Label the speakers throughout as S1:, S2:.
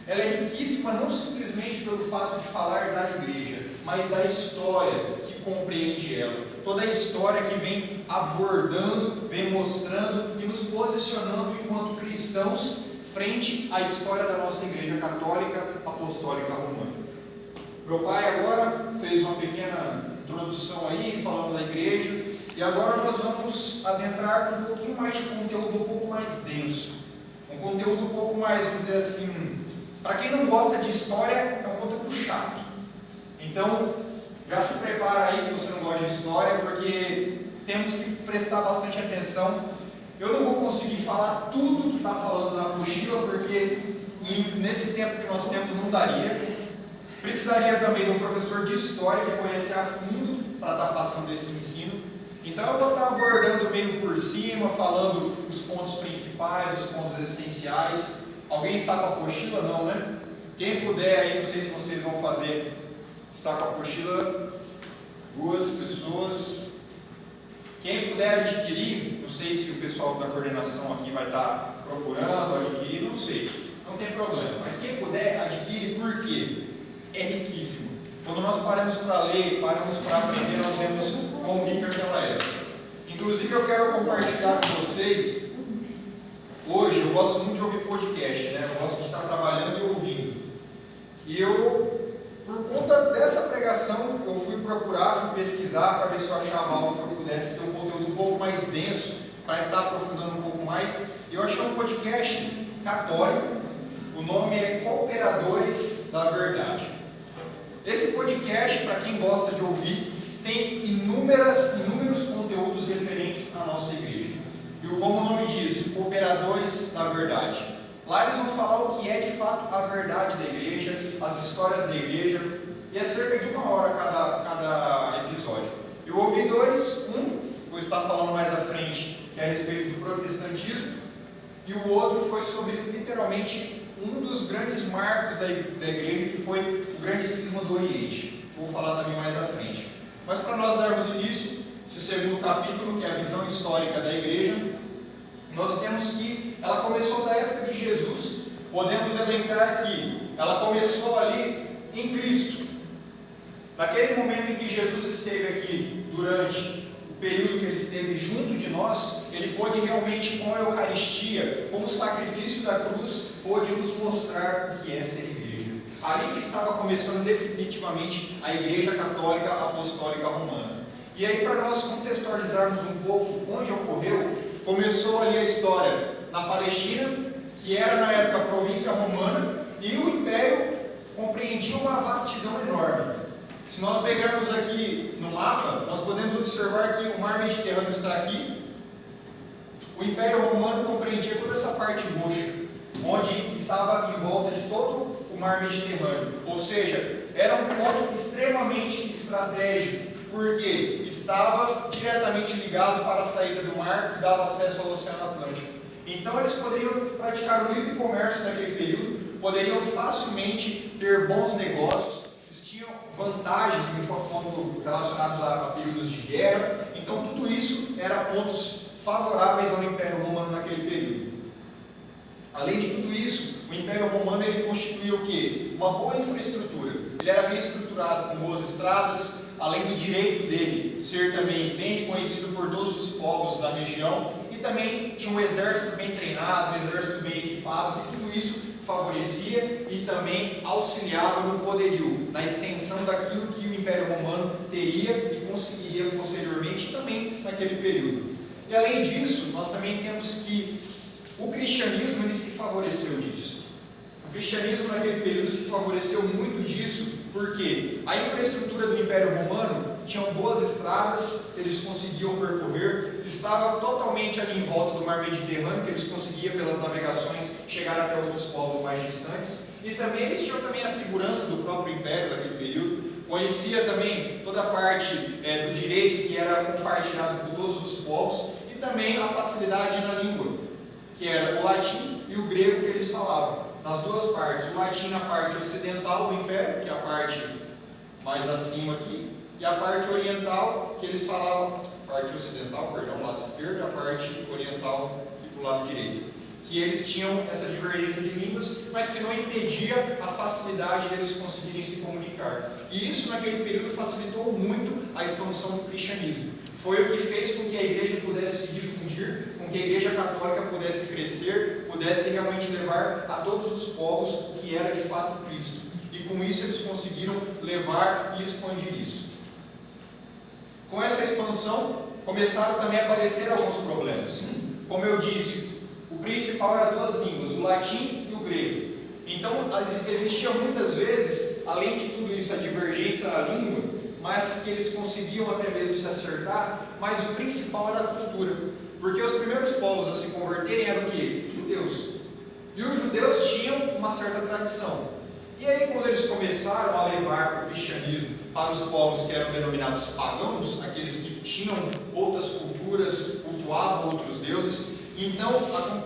S1: Ela é riquíssima não simplesmente pelo fato de falar da igreja, mas da história que compreende ela. Toda a história que vem abordando, vem mostrando e nos posicionando enquanto cristãos frente à história da nossa igreja católica apostólica romana. Meu pai agora fez uma pequena introdução aí, falando da igreja, e agora nós vamos adentrar com um pouquinho mais de conteúdo, um pouco mais denso. Um conteúdo um pouco mais, vamos dizer assim, para quem não gosta de história, é um conteúdo chato. Então, já se prepara aí se você não gosta de história, porque temos que prestar bastante atenção. Eu não vou conseguir falar tudo que está falando na apostila, porque nesse tempo que nós temos não daria. Precisaria também de um professor de história que conhece a fundo para estar passando esse ensino. Então eu vou estar abordando meio por cima, falando os pontos principais, os pontos essenciais. Alguém está com a apostila? Não, né? Quem puder aí, não sei se vocês vão fazer, está com a apostila, 2 pessoas. Quem puder adquirir, não sei se o pessoal da coordenação aqui vai estar procurando adquirir, não sei, não tem problema. Mas quem puder, adquire, por quê? É riquíssimo. Quando nós paramos para ler, paramos para aprender, nós vemos quão rica que ela é. Inclusive eu quero compartilhar com vocês, hoje eu gosto muito de ouvir podcast, né? Eu gosto de estar trabalhando e ouvindo. E eu, por conta dessa pregação, eu fui procurar, fui pesquisar para ver se eu achava algo que eu pudesse ter um conteúdo um pouco mais denso, para estar aprofundando um pouco mais. E eu achei um podcast católico, o nome é Cooperadores da Verdade. Esse podcast, para quem gosta de ouvir, tem inúmeros conteúdos referentes à nossa igreja. E como o nome diz, Cooperadores da Verdade. Lá eles vão falar o que é de fato a verdade da igreja, as histórias da igreja, e é cerca de 1 hora cada episódio. Eu ouvi 2, vou estar falando mais à frente, que é a respeito do protestantismo, e o outro foi sobre, literalmente, um dos grandes marcos da igreja, que foi o grande cisma do Oriente. Vou falar também mais à frente. Mas para nós darmos início, esse segundo capítulo, que é a visão histórica da igreja, nós temos que ela começou da época de Jesus. Podemos elencar que ela começou ali em Cristo. Naquele momento em que Jesus esteve aqui, durante o período que ele esteve junto de nós, ele pôde realmente, com a Eucaristia, como sacrifício da cruz, pôde nos mostrar o que é ser igreja. Ali que estava começando definitivamente a Igreja Católica Apostólica Romana. E aí, para nós contextualizarmos um pouco onde ocorreu, começou ali a história na Palestina, que era na época a província romana, e o Império compreendia uma vastidão enorme. Se nós pegarmos aqui no mapa, nós podemos observar que o mar Mediterrâneo está aqui. O Império Romano compreendia toda essa parte roxa, onde estava em volta de todo o mar Mediterrâneo. Ou seja, era um ponto extremamente estratégico, porque estava diretamente ligado para a saída do mar, que dava acesso ao Oceano Atlântico. Então eles poderiam praticar o livre comércio naquele período, poderiam facilmente ter bons negócios, existiam vantagens relacionadas a períodos de guerra. Então tudo isso era pontos favoráveis ao Império Romano naquele período. Além de tudo isso, o Império Romano ele constituía o quê? Uma boa infraestrutura. Ele era bem estruturado, com boas estradas, além do direito dele ser também bem reconhecido por todos os povos da região, e também tinha um exército bem treinado, um exército bem equipado, e tudo isso favorecia e também auxiliava no poderio, na extensão daquilo que o Império Romano teria e conseguiria posteriormente também naquele período. E além disso, nós também temos que o cristianismo ele se favoreceu disso. O cristianismo naquele período se favoreceu muito disso, porque a infraestrutura do Império Romano tinha boas estradas que eles conseguiam percorrer, estava totalmente ali em volta do mar Mediterrâneo, que eles conseguiam pelas navegações chegar até outros povos mais distantes, e também eles tinham também a segurança do próprio Império naquele período, conhecia também toda a parte do direito que era compartilhado por todos os povos, e também a facilidade na língua, que era o latim e o grego que eles falavam. Nas duas partes, o latim na parte ocidental do Império, que é a parte mais acima aqui, e a parte oriental, que eles falavam, parte ocidental, perdão, lado esquerdo, e a parte oriental aqui para o lado direito. que eles tinham essa divergência de línguas, mas que não impedia a facilidade deles conseguirem se comunicar. E isso naquele período facilitou muito a expansão do cristianismo. Foi o que fez com que a igreja pudesse se difundir, com que a igreja católica pudesse crescer, pudesse realmente levar a todos os povos o que era de fato Cristo. E com isso eles conseguiram levar e expandir isso. Com essa expansão, começaram também a aparecer alguns problemas. Como eu disse, o principal era duas línguas, o latim e o grego. Então, existia muitas vezes, além de tudo isso, a divergência da língua, mas que eles conseguiam até mesmo se acertar, mas o principal era a cultura. Porque os primeiros povos a se converterem eram o quê? Judeus. E os judeus tinham uma certa tradição. E aí, quando eles começaram a levar o cristianismo para os povos que eram denominados pagãos, aqueles que tinham outras culturas, cultuavam outros deuses, então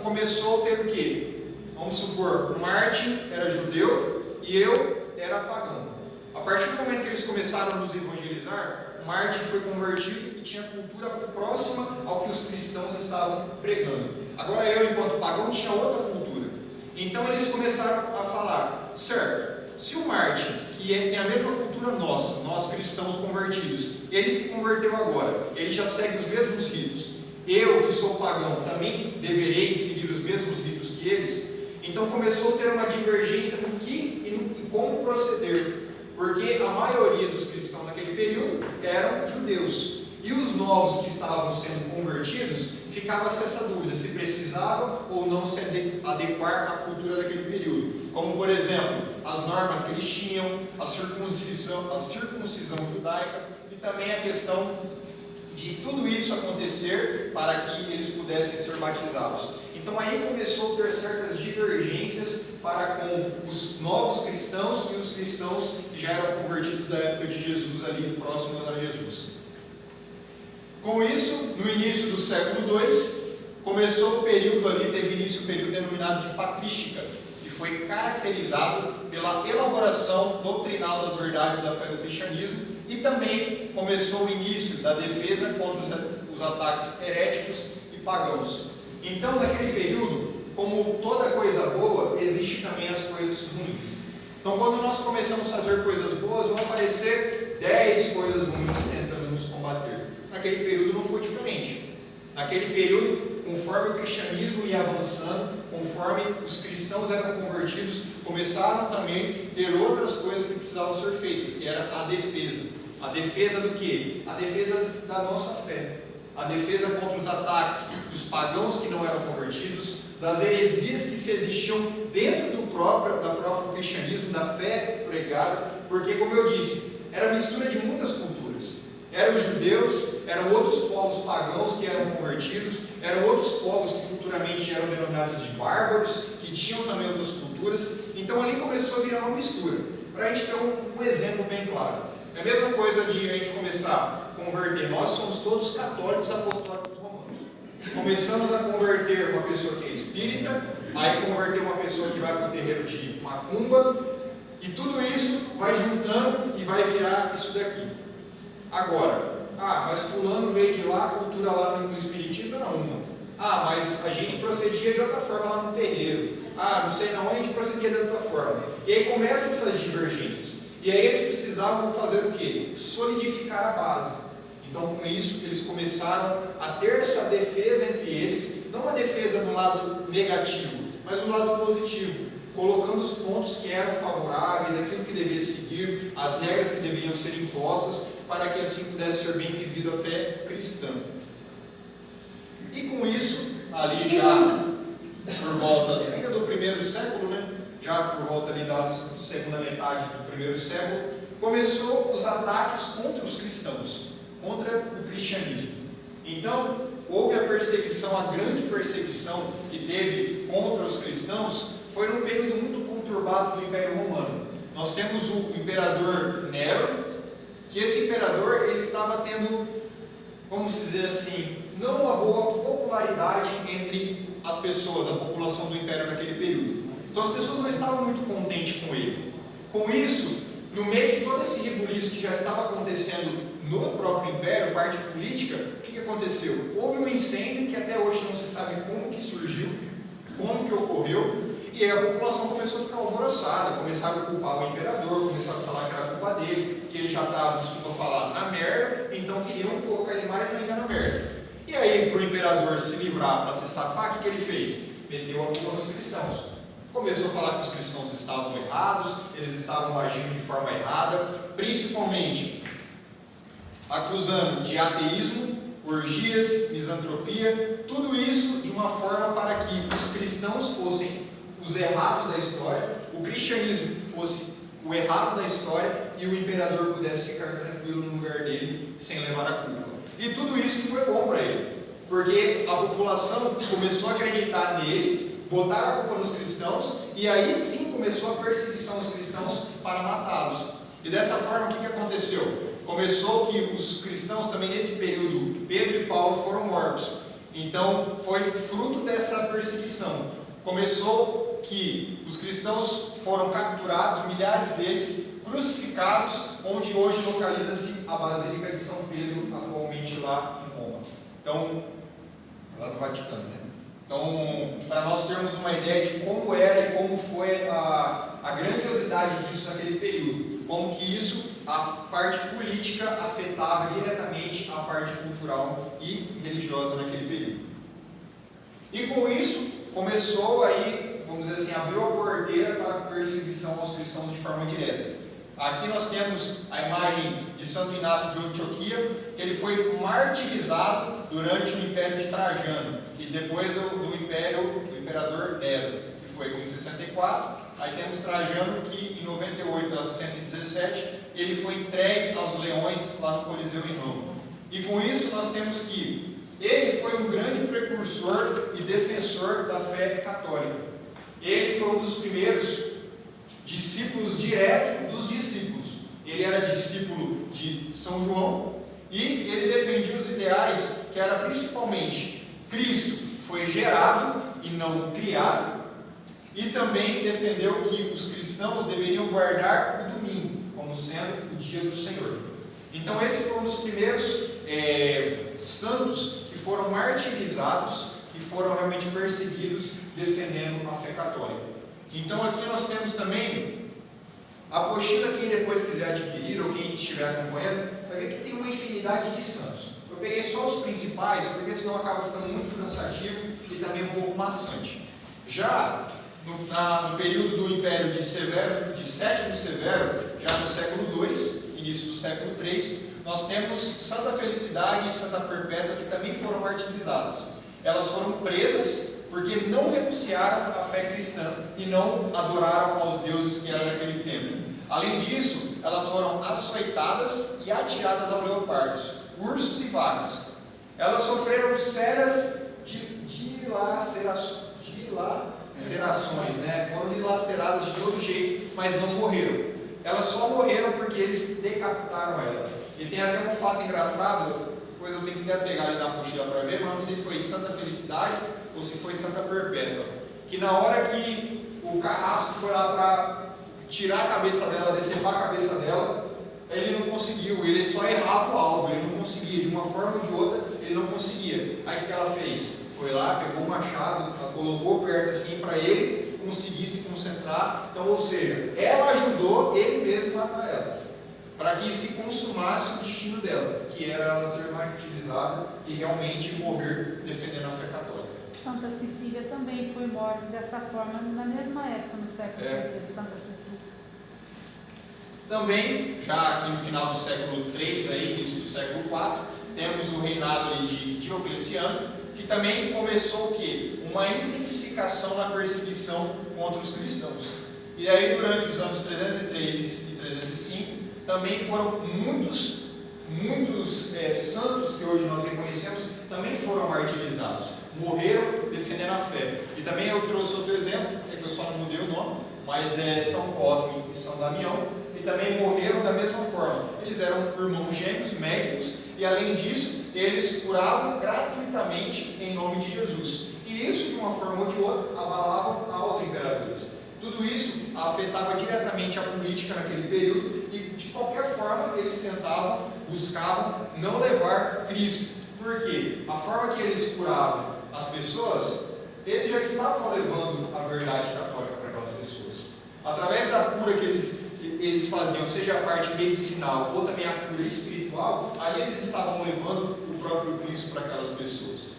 S1: começou a ter o quê? Vamos supor, Martin era judeu e eu era pagão. A partir do momento que eles começaram a nos evangelizar, Martin foi convertido e tinha cultura próxima ao que os cristãos estavam pregando. Agora eu, enquanto pagão, tinha outra cultura. Então eles começaram a falar, certo, se o Martin, que tem a mesma cultura nossa, nós cristãos convertidos, ele se converteu agora, ele já segue os mesmos ritos, eu que sou pagão também deverei seguir os mesmos ritos que eles. Então começou a ter uma divergência no que e como proceder, porque a maioria dos cristãos naquele período eram judeus, e os novos que estavam sendo convertidos, ficava-se essa dúvida, se precisava ou não se adequar à cultura daquele período, como por exemplo, as normas que eles tinham, a circuncisão judaica, e também a questão de tudo isso acontecer para que eles pudessem ser batizados. Então aí começou a ter certas divergências para com os novos cristãos e os cristãos que já eram convertidos da época de Jesus, ali próximo a Jesus. Com isso, no início do século II, começou o período ali, teve início o período denominado de patrística, que foi caracterizado pela elaboração doutrinal das verdades da fé do cristianismo, e também começou o início da defesa contra os ataques heréticos e pagãos. Então, naquele período, como toda coisa boa, existe também as coisas ruins. Então, quando nós começamos a fazer coisas boas, vão aparecer 10 coisas ruins tentando nos combater. Naquele período não foi diferente. Naquele período, conforme o cristianismo ia avançando, conforme os cristãos eram convertidos, começaram também a ter outras coisas que precisavam ser feitas, que era a defesa. A defesa do quê? A defesa da nossa fé. A defesa contra os ataques dos pagãos que não eram convertidos, das heresias que se existiam dentro do próprio cristianismo, da fé pregada, porque, como eu disse, era mistura de muitas culturas. Eram os judeus, eram outros povos pagãos que eram convertidos, eram outros povos que futuramente eram denominados de bárbaros, que tinham também outras culturas. Então ali começou a virar uma mistura. Para a gente ter um exemplo bem claro. É a mesma coisa de a gente começar a converter. Nós somos todos católicos apostólicos romanos. Começamos a converter uma pessoa que é espírita, aí converter uma pessoa que vai para o terreiro de macumba, e tudo isso vai juntando e vai virar isso daqui. Agora, mas fulano veio de lá, a cultura lá no espiritismo era uma. Mas a gente procedia de outra forma lá no terreiro. Não sei não, a gente procedia de outra forma. E aí começam essas divergências. E aí eles precisavam fazer o quê? Solidificar a base. Então, com isso, eles começaram a ter essa defesa entre eles, não uma defesa no lado negativo, mas no lado positivo, colocando os pontos que eram favoráveis, aquilo que devia seguir, as regras que deveriam ser impostas, para que assim pudesse ser bem vivida a fé cristã. E com isso, ali já por volta ainda do primeiro século, já por volta ali da segunda metade do primeiro século, começou os ataques contra os cristãos, contra o cristianismo. Então, houve a perseguição, a grande perseguição que teve contra os cristãos, foi num período muito conturbado do Império Romano. Nós temos o imperador Nero, que esse imperador ele estava tendo, vamos dizer assim, não uma boa popularidade entre as pessoas, a população do império naquele período. Então as pessoas não estavam muito contentes com ele. Com isso, no meio de todo esse rebuliço que já estava acontecendo no próprio império, parte política, o que aconteceu? Houve um incêndio que até hoje não se sabe como que surgiu, como que ocorreu, e aí a população começou a ficar alvoroçada, começaram a culpar o imperador, começaram a falar que era culpa dele, que ele já estava, desculpa falar, na merda, então queriam colocar ele mais ainda na merda. E aí, para o imperador se livrar, para se safar, o que ele fez? Meteu a culpa nos cristãos. Começou a falar que os cristãos estavam errados, eles estavam agindo de forma errada, principalmente acusando de ateísmo, orgias, misantropia, tudo isso de uma forma para que os cristãos fossem os errados da história, o cristianismo fosse o errado da história e o imperador pudesse ficar tranquilo no lugar dele sem levar a culpa. E tudo isso foi bom para ele, porque a população começou a acreditar nele, botar a culpa nos cristãos, e aí sim começou a perseguição aos cristãos para matá-los. E dessa forma, o que aconteceu? Começou que os cristãos também nesse período, Pedro e Paulo foram mortos. Então foi fruto dessa perseguição. Começou que os cristãos foram capturados, milhares deles, crucificados, onde hoje localiza-se a Basílica de São Pedro, atualmente lá em Roma. Então, lá no Vaticano, né? Então, para nós termos uma ideia de como era e como foi a grandiosidade disso naquele período, como que isso, a parte política, afetava diretamente a parte cultural e religiosa naquele período. E com isso, começou aí, vamos dizer assim, abriu a porteira para a perseguição aos cristãos de forma direta. Aqui nós temos a imagem de Santo Inácio de Antioquia, que ele foi martirizado durante o Império de Trajano e depois do imperador Nero, que foi em 64. Aí temos Trajano, que em 98 a 117 ele foi entregue aos leões lá no Coliseu em Roma. E com isso nós temos que ele foi um grande precursor e defensor da fé católica. Ele foi um dos primeiros discípulos direto dos discípulos. Ele era discípulo de São João e ele defendia os ideais que era principalmente Cristo foi gerado e não criado, e também defendeu que os cristãos deveriam guardar o domingo como sendo o dia do Senhor. Então esse foi um dos primeiros santos que foram martirizados, que foram realmente perseguidos defendendo a fé católica. Então aqui nós temos também a apostila, quem depois quiser adquirir ou quem estiver acompanhando, vai ver que tem uma infinidade de santos. Eu peguei só os principais, porque senão acaba ficando muito cansativo e também um pouco maçante. Já no período do Império de Sétimo Severo, já no século II, início do século III, nós temos Santa Felicidade e Santa Perpétua, que também foram martirizadas. Elas foram presas porque não renunciaram à fé cristã e não adoraram aos deuses que eram naquele tempo. Além disso, elas foram açoitadas e atiradas a leopardos, ursos e vacas. Elas sofreram sérias dilacerações, né? Foram dilaceradas de todo jeito, mas não morreram. Elas só morreram porque eles decapitaram ela. E tem até um fato engraçado, depois eu tenho que até pegar ali na apostila para ver, mas não sei se foi Santa Felicidade ou se foi Santa Perpétua, que na hora que o carrasco foi lá para tirar a cabeça dela, decepar a cabeça dela, ele não conseguiu, ele só errava o alvo, ele não conseguia, de uma forma ou de outra, ele não conseguia. Aí o que ela fez? Foi lá, pegou o machado, colocou perto assim para ele conseguir se concentrar. Então, ou seja, ela ajudou ele mesmo a matar ela, para que se consumasse o destino dela, que era ela ser martirizada e realmente morrer defendendo a fé católica.
S2: Santa Cecília também foi morta dessa forma na mesma época, no século III, Santa Cecília.
S1: Também, já aqui no final do século III, aí, início do século IV, temos o reinado ali de Diocleciano, que também começou o quê? Uma intensificação na perseguição contra os cristãos. E aí, durante os anos 303 e 305, também foram muitos santos que hoje nós reconhecemos, também foram martirizados, morreram defendendo a fé. E também eu trouxe outro exemplo, é que eu só não mudei o nome, mas é São Cosme e São Damião, e também morreram da mesma forma. Eles eram irmãos gêmeos, médicos, e além disso, eles curavam gratuitamente em nome de Jesus. E isso, de uma forma ou de outra, abalavam aos imperadores. Tudo isso afetava diretamente a política naquele período e, de qualquer forma, eles buscavam não levar Cristo. Por quê? A forma que eles curavam as pessoas eles já estavam levando a verdade católica para aquelas pessoas. Através da cura que eles faziam, seja a parte medicinal ou também a cura espiritual, aí eles estavam levando o próprio Cristo para aquelas pessoas.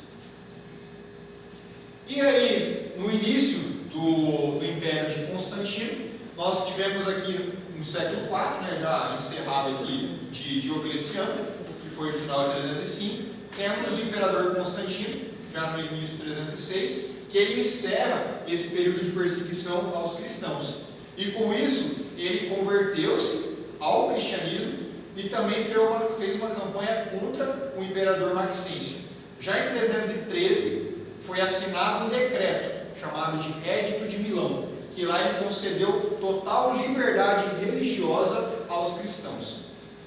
S1: E aí, no início do Império de Constantino, nós tivemos aqui no século IV, já encerrado aqui, de Diocleciano, que foi o final de 305, temos o Imperador Constantino, já no início de 306, que ele encerra esse período de perseguição aos cristãos. E com isso, ele converteu-se ao cristianismo e também fez uma campanha contra o Imperador Maxêncio. Já em 313, foi assinado um decreto, chamado de Édito de Milão, que lá ele concedeu total liberdade religiosa aos cristãos.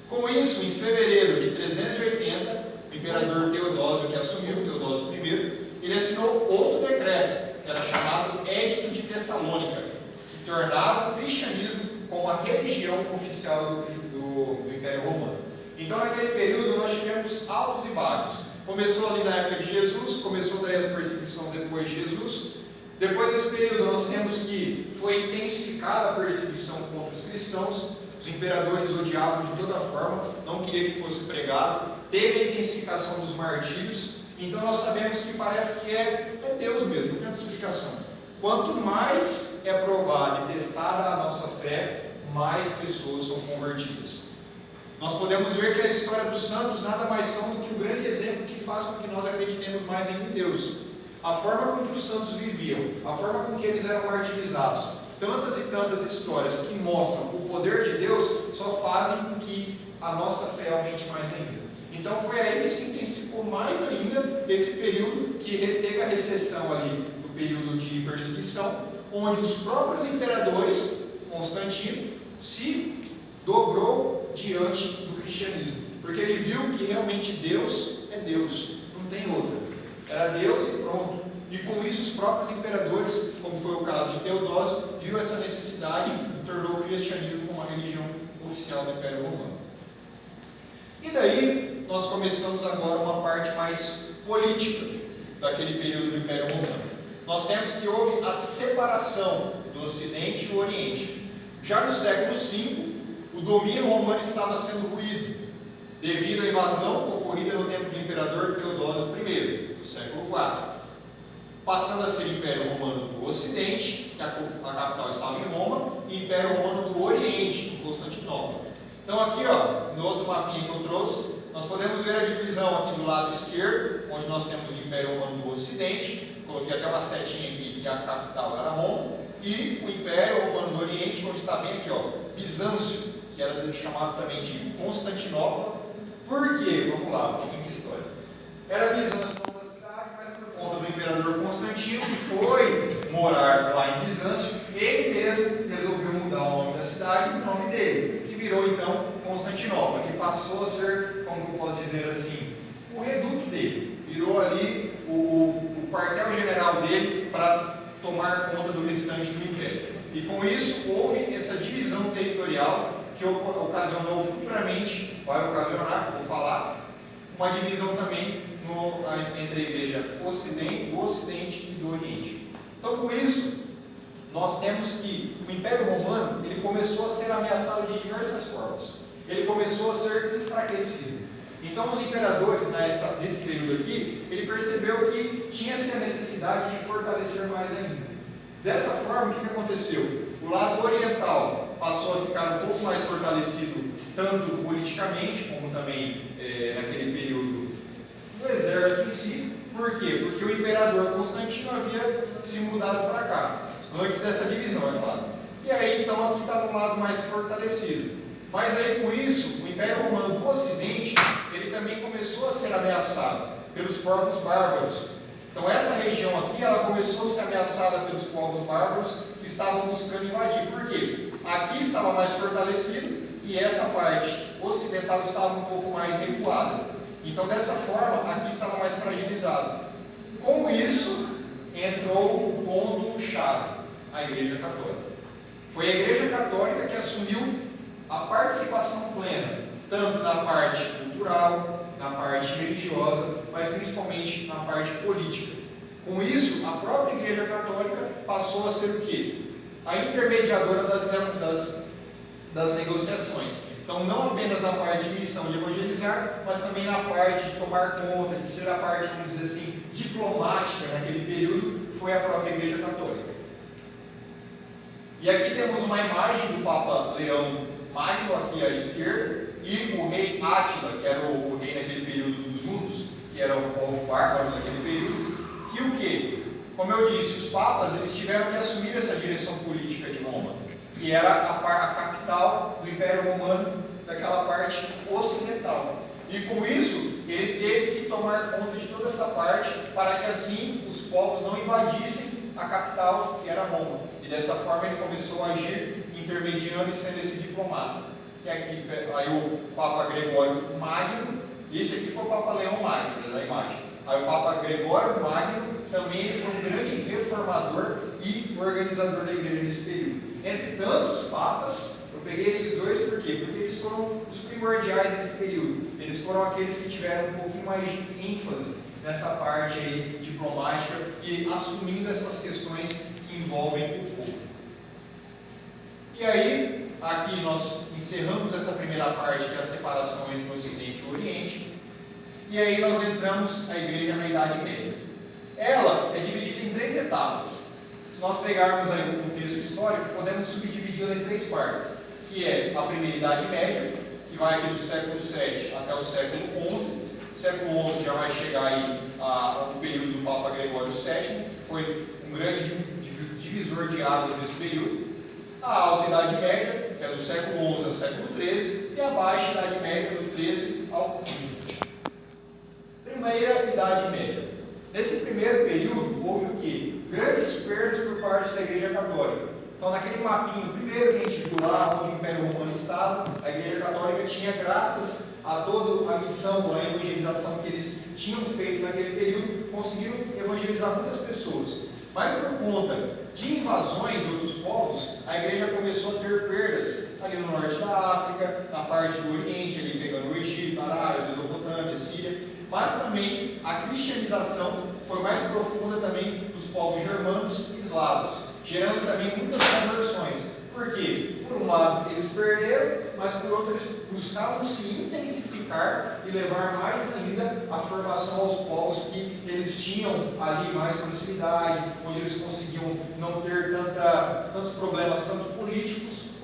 S1: Com isso, em fevereiro de 380, o Imperador Teodósio, que assumiu, Teodósio I, ele assinou outro decreto, que era chamado Édito de Tessalônica, que tornava o cristianismo como a religião oficial do Império Romano. Então, naquele período, nós tivemos altos e baixos. Começou ali na época de Jesus, começou daí as perseguições depois de Jesus. Depois desse período, nós temos que foi intensificada a perseguição contra os cristãos. Os imperadores odiavam de toda forma, não queriam que isso fosse pregado. Teve a intensificação dos martírios. Então, nós sabemos que parece que é Deus mesmo, não tem outra explicação. Quanto mais é provada e testada a nossa fé, mais pessoas são convertidas. Nós podemos ver que a história dos santos nada mais são do que o grande exemplo que faz com que nós acreditemos mais ainda em Deus. A forma com que os santos viviam, a forma com que eles eram martirizados, tantas e tantas histórias que mostram o poder de Deus, só fazem com que a nossa fé aumente mais ainda. Então foi aí que se intensificou mais ainda esse período que teve a recessão ali do período de perseguição, onde os próprios imperadores, Constantino, se dobrou diante do cristianismo, porque ele viu que realmente Deus é Deus, não tem outra, era Deus e pronto. E com isso os próprios imperadores, como foi o caso de Teodósio, viu essa necessidade e tornou o cristianismo como a religião oficial do Império Romano. E daí nós começamos agora uma parte mais política daquele período do Império Romano. Nós temos que houve a separação do Ocidente e o Oriente. Já no século V, o domínio romano estava sendo ruído, devido à invasão ocorrida no tempo do Imperador Teodósio I, do século IV. Passando a ser Império Romano do Ocidente, que a capital estava em Roma, e Império Romano do Oriente, em Constantinopla. Então aqui, no outro mapinha que eu trouxe, nós podemos ver a divisão aqui do lado esquerdo, onde nós temos o Império Romano do Ocidente, coloquei até uma setinha aqui, que a capital era Roma, e o Império Romano do Oriente, onde está bem aqui, Bizâncio, que era chamado também de Constantinopla. Por quê? Vamos lá, um pouquinho de história. Era Bizâncio como uma cidade, mas por conta do Imperador Constantino, foi morar lá em Bizâncio, ele mesmo resolveu mudar o nome da cidade e o nome dele, que virou então Constantinopla, que passou a ser, como eu posso dizer assim, o reduto dele, virou ali o quartel-general dele para tomar conta do restante do Império. E com isso houve essa divisão territorial que ocasionou futuramente, vai ocasionar, que eu vou falar, uma divisão também entre a igreja do Ocidente e do Oriente. Então, com isso, nós temos que o Império Romano ele começou a ser ameaçado de diversas formas. Ele começou a ser enfraquecido. Então, os imperadores, nesse período aqui, ele percebeu que tinha-se a necessidade de fortalecer mais ainda. Dessa forma, o que aconteceu? O lado oriental passou a ficar um pouco mais fortalecido, tanto politicamente, como também naquele período do exército em si. Por quê? Porque o imperador Constantino havia se mudado para cá, antes dessa divisão, é claro. E aí, então, aqui está no lado mais fortalecido. Mas aí, com isso, o Império Romano do Ocidente, ele também começou a ser ameaçado pelos povos bárbaros. Então, essa região aqui, ela começou a ser ameaçada pelos povos bárbaros que estavam buscando invadir. Por quê? Aqui estava mais fortalecido e essa parte ocidental estava um pouco mais recuada. Então, dessa forma, aqui estava mais fragilizado. Com isso, entrou o ponto-chave, a Igreja Católica. Foi a Igreja Católica que assumiu a participação plena, tanto na parte cultural, na parte religiosa, mas principalmente na parte política. Com isso, a própria Igreja Católica passou a ser o quê? A intermediadora das negociações. Então, não apenas na parte de missão de evangelizar, mas também na parte de tomar conta, de ser a parte, vamos dizer assim, diplomática naquele período, foi a própria Igreja Católica. E aqui temos uma imagem do Papa Leão Magno, aqui à esquerda, e o rei Átila, que era o rei naquele período dos hunos, que era o povo bárbaro naquele período, que o quê? Como eu disse, os papas eles tiveram que assumir essa direção política de Roma, que era a capital do Império Romano, daquela parte ocidental. E com isso, ele teve que tomar conta de toda essa parte, para que assim os povos não invadissem a capital, que era Roma. E dessa forma ele começou a agir, intermediando e sendo esse diplomata. Que aqui, aí o Papa Gregório Magno, esse aqui foi o Papa Leão Magno, da imagem. Aí o Papa Gregório Magno também ele foi um grande reformador e organizador da igreja nesse período. Entre tantos papas, eu peguei esses dois por quê? Porque eles foram os primordiais nesse período. Eles foram aqueles que tiveram um pouquinho mais de ênfase nessa parte aí diplomática e assumindo essas questões que envolvem o povo. E aí, aqui nós encerramos essa primeira parte, que é a separação entre o Ocidente e o Oriente, e aí nós entramos na igreja na Idade Média. Ela é dividida em 3 etapas. Se nós pegarmos aí o contexto histórico, podemos subdividi-la em 3 partes, que é a primeira Idade Média, que vai aqui do século VII até o século XI. O século XI já vai chegar aí ao período do Papa Gregório VII, que foi um grande divisor de águas desse período. A Alta Idade Média, que é do século XI ao século XIII, e a Baixa Idade Média, do XIII ao XV. Primeira Idade Média. Nesse primeiro período, houve o quê? Grandes perdas por parte da Igreja Católica. Então, naquele mapinho primeiro que a gente viu lá, onde o Império Romano estava, a Igreja Católica tinha, graças a toda a missão, a evangelização que eles tinham feito naquele período, conseguiram evangelizar muitas pessoas. Mas por conta de invasões de outros povos, a igreja começou a ter perdas ali no norte da África, na parte do Oriente, ali pegando o Egito, Arábia, Mesopotâmia, Síria, mas também a cristianização foi mais profunda também dos povos germanos e eslavos, gerando também muitas conversões. Por quê? Por um lado eles perderam, mas por outro eles buscavam se intensificar e levar mais ainda a formação aos povos que eles tinham ali mais proximidade, onde eles conseguiam não ter tantos problemas, tanto políticos